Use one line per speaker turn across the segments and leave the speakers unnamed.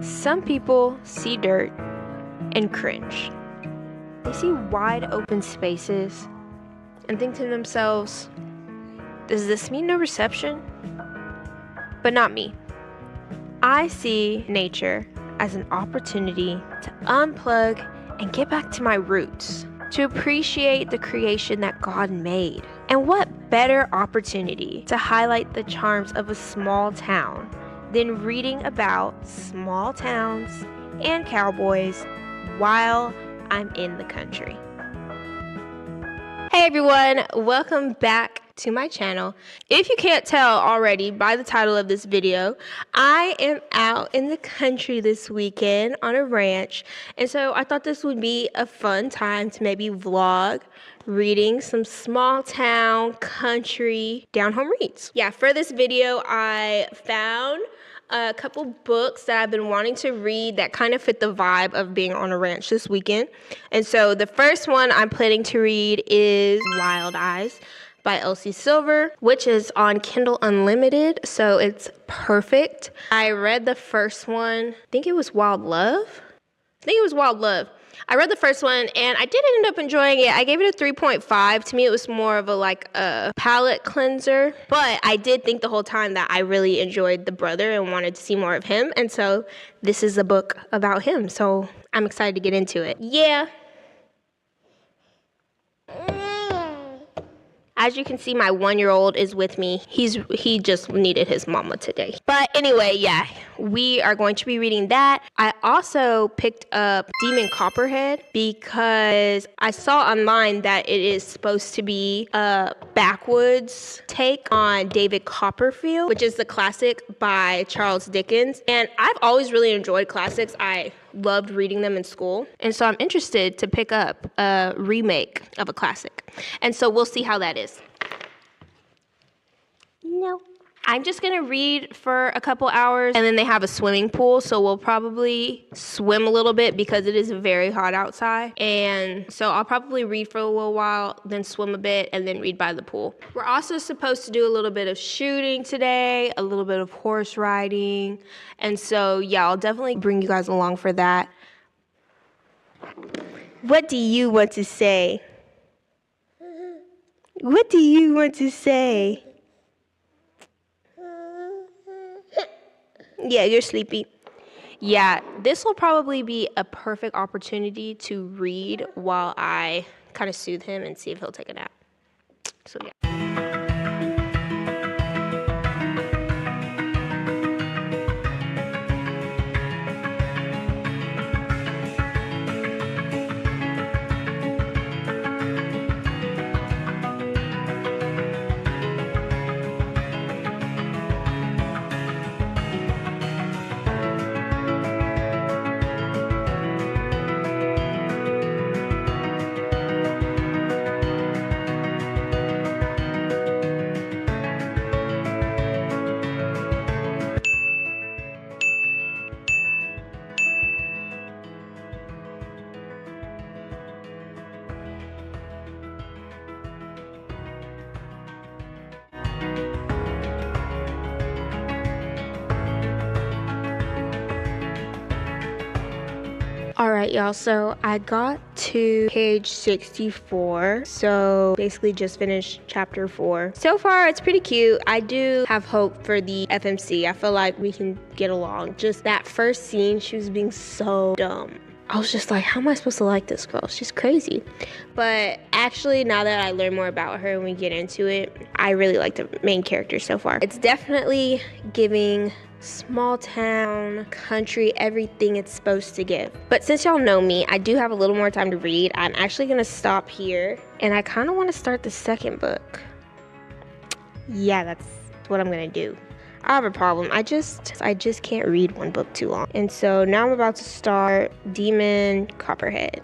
Some people see dirt and cringe. They see wide open spaces and think to themselves, does this mean no reception? But not me. I see nature as an opportunity to unplug and get back to my roots, to appreciate the creation that God made. And what better opportunity to highlight the charms of a small town than reading about small towns and cowboys while I'm in the country. Hey everyone, welcome back to my channel. If you can't tell already by the title of this video, I am out in the country this weekend on a ranch, and so I thought this would be a fun time to maybe vlog reading some small town country down-home reads. Yeah, for this video I found a couple books that I've been wanting to read that kind of fit the vibe of being on a ranch this weekend. And so the first one I'm planning to read is Wild Eyes by Elsie Silver, which is on Kindle Unlimited, so it's perfect. I read the first one, I think it was Wild Love. I read the first one and I did end up enjoying it. I gave it a 3.5. To me, it was more of a palate cleanser. But I did think the whole time that I really enjoyed the brother and wanted to see more of him. And so this is a book about him. So I'm excited to get into it. Yeah. As you can see, my 1-year-old is with me. He just needed his mama today. But anyway, yeah, we are going to be reading that. I also picked up Demon Copperhead because I saw online that it is supposed to be a backwoods take on David Copperfield, which is the classic by Charles Dickens. And I've always really enjoyed classics. I loved reading them in school. And so I'm interested to pick up a remake of a classic. And so we'll see how that is. No. I'm just going to read for a couple hours, and then they have a swimming pool, so we'll probably swim a little bit because it is very hot outside. And so I'll probably read for a little while, then swim a bit, and then read by the pool. We're also supposed to do a little bit of shooting today, a little bit of horse riding. And so, yeah, I'll definitely bring you guys along for that. What do you want to say? What do you want to say? Yeah, you're sleepy. Yeah, this will probably be a perfect opportunity to read while I kind of soothe him and see if he'll take a nap. So yeah. All right, y'all, so I got to page 64, so basically just finished chapter 4. So far, it's pretty cute. I do have hope for the FMC. I feel like we can get along. Just that first scene, she was being so dumb. I was just like, how am I supposed to like this girl? She's crazy. But actually, now that I learn more about her and we get into it, I really like the main character so far. It's definitely giving small town, country, everything it's supposed to give. But since y'all know me, I do have a little more time to read. I'm actually gonna stop here, and I kind of want to start the second book. Yeah, that's what I'm gonna do. I have a problem. I just can't read one book too long. And so now I'm about to start Demon Copperhead.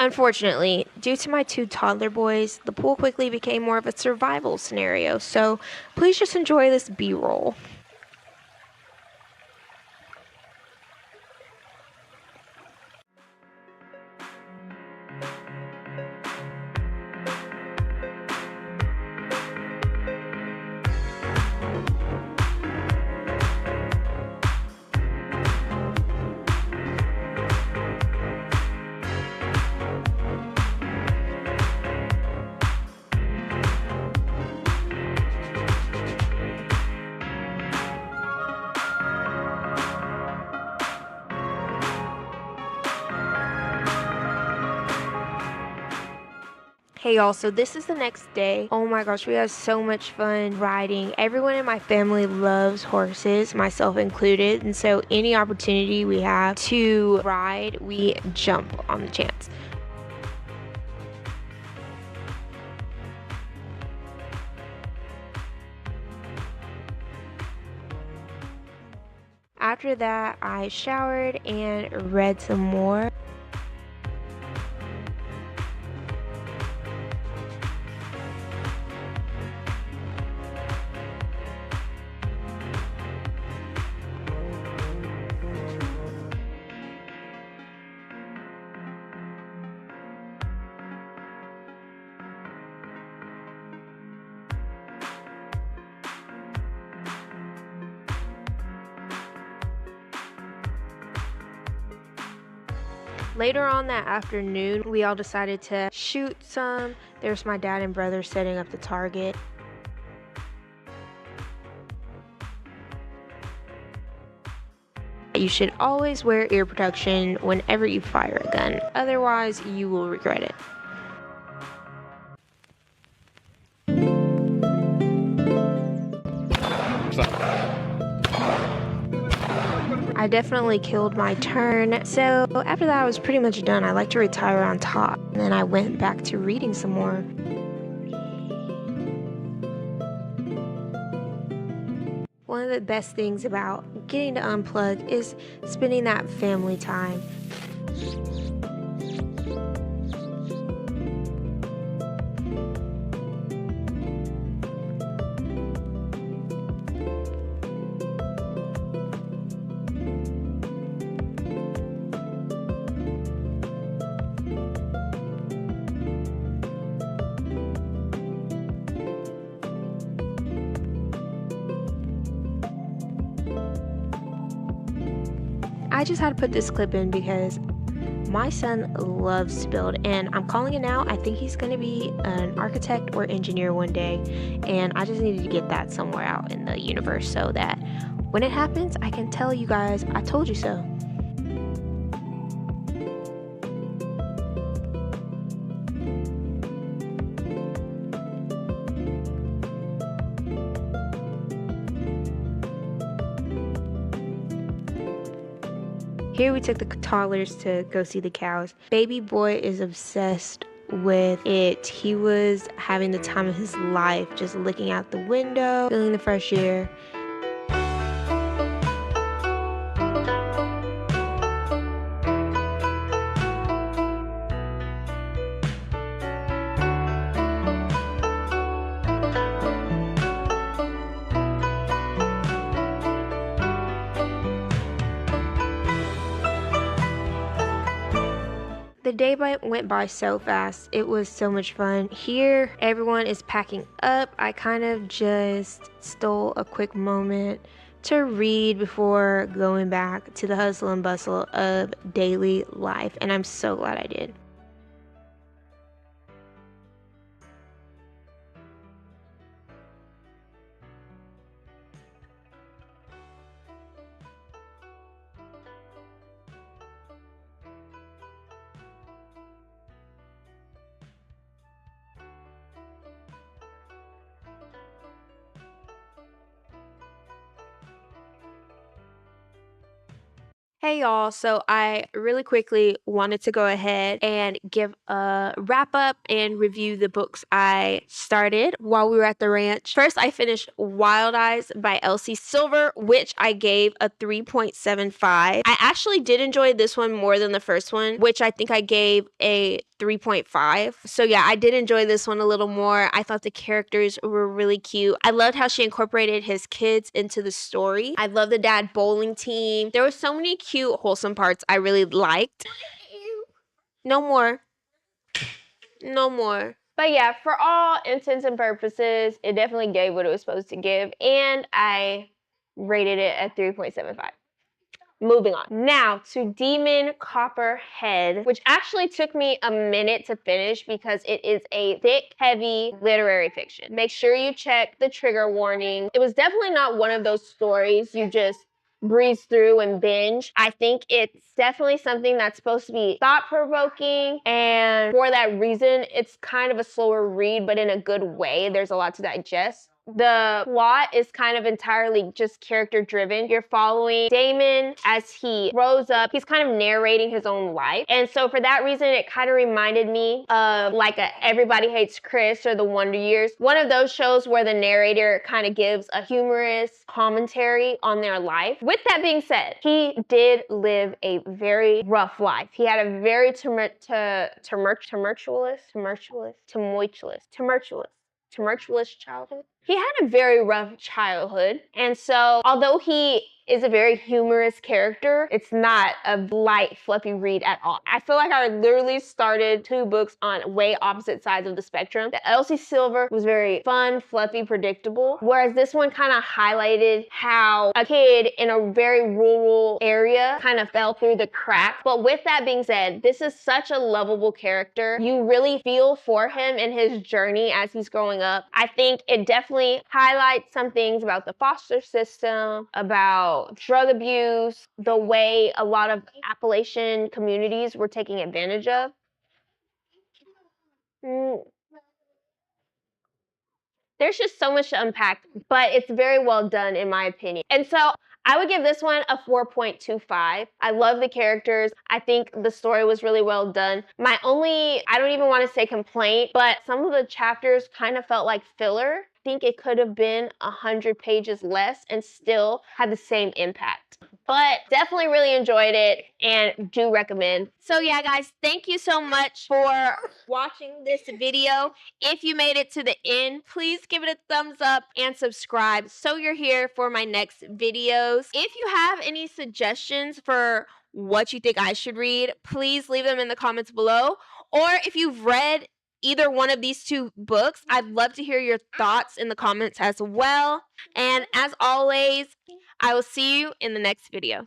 Unfortunately, due to my 2 toddler boys, the pool quickly became more of a survival scenario, so please just enjoy this B-roll. Hey y'all, so this is the next day. Oh my gosh, we had so much fun riding. Everyone in my family loves horses, myself included, and so any opportunity we have to ride, we jump on the chance. After that, I showered and read some more. Later on that afternoon, we all decided to shoot some. There's my dad and brother setting up the target. You should always wear ear protection whenever you fire a gun, otherwise you will regret it. I definitely killed my turn, so after that I was pretty much done. I like to retire on top, and then I went back to reading some more. One of the best things about getting to unplug is spending that family time. I just had to put this clip in because my son loves to build, and I'm calling it now. I think he's going to be an architect or engineer one day, and I just needed to get that somewhere out in the universe so that when it happens, I can tell you guys, I told you so. Here we took the toddlers to go see the cows. Baby boy is obsessed with it. He was having the time of his life, just looking out the window, feeling the fresh air. The day went by so fast. It was so much fun. Here, everyone is packing up. I kind of just stole a quick moment to read before going back to the hustle and bustle of daily life, and I'm so glad I did. Hey y'all, so I really quickly wanted to go ahead and give a wrap up and review the books I started while we were at the ranch. First, I finished Wild Eyes by Elsie Silver, which I gave a 3.75. I actually did enjoy this one more than the first one, which I think I gave a 3.5. So yeah, I did enjoy this one a little more. I thought the characters were really cute. I loved how she incorporated his kids into the story. I love the dad bowling team. There were so many cute, wholesome parts I really liked. No more. No more.
But yeah, for all intents and purposes, it definitely gave what it was supposed to give, and I rated it at 3.75. Moving on. Now to Demon Copperhead, which actually took me a minute to finish because it is a thick, heavy literary fiction. Make sure you check the trigger warning. It was definitely not one of those stories you just breeze through and binge. I think it's definitely something that's supposed to be thought-provoking, and for that reason, it's kind of a slower read, but in a good way. There's a lot to digest. The plot is kind of entirely just character driven. You're following Damon as he grows up. He's kind of narrating his own life. And so for that reason, it kind of reminded me of like a Everybody Hates Chris or The Wonder Years. One of those shows where the narrator kind of gives a humorous commentary on their life. With that being said, he did live a very rough life. He had a very tumultuous childhood. He had a very rough childhood, and so although he is a very humorous character, it's not a light, fluffy read at all. I feel like I literally started two books on way opposite sides of the spectrum. The Elsie Silver was very fun, fluffy, predictable, whereas this one kind of highlighted how a kid in a very rural area kind of fell through the cracks. But with that being said, this is such a lovable character. You really feel for him in his journey as he's growing up. I think it definitely highlights some things about the foster system, about drug abuse, the way a lot of Appalachian communities were taking advantage of. There's just so much to unpack, but it's very well done in my opinion. And so I would give this one a 4.25. I love the characters. I think the story was really well done. My only, I don't even want to say complaint, but some of the chapters kind of felt like filler. I think it could have been 100 pages less and still had the same impact. But definitely really enjoyed it and do recommend.
So yeah, guys, thank you so much for watching this video. If you made it to the end, please give it a thumbs up and subscribe so you're here for my next videos. If you have any suggestions for what you think I should read, please leave them in the comments below. Or if you've read either one of these two books, I'd love to hear your thoughts in the comments as well. And as always, I will see you in the next video.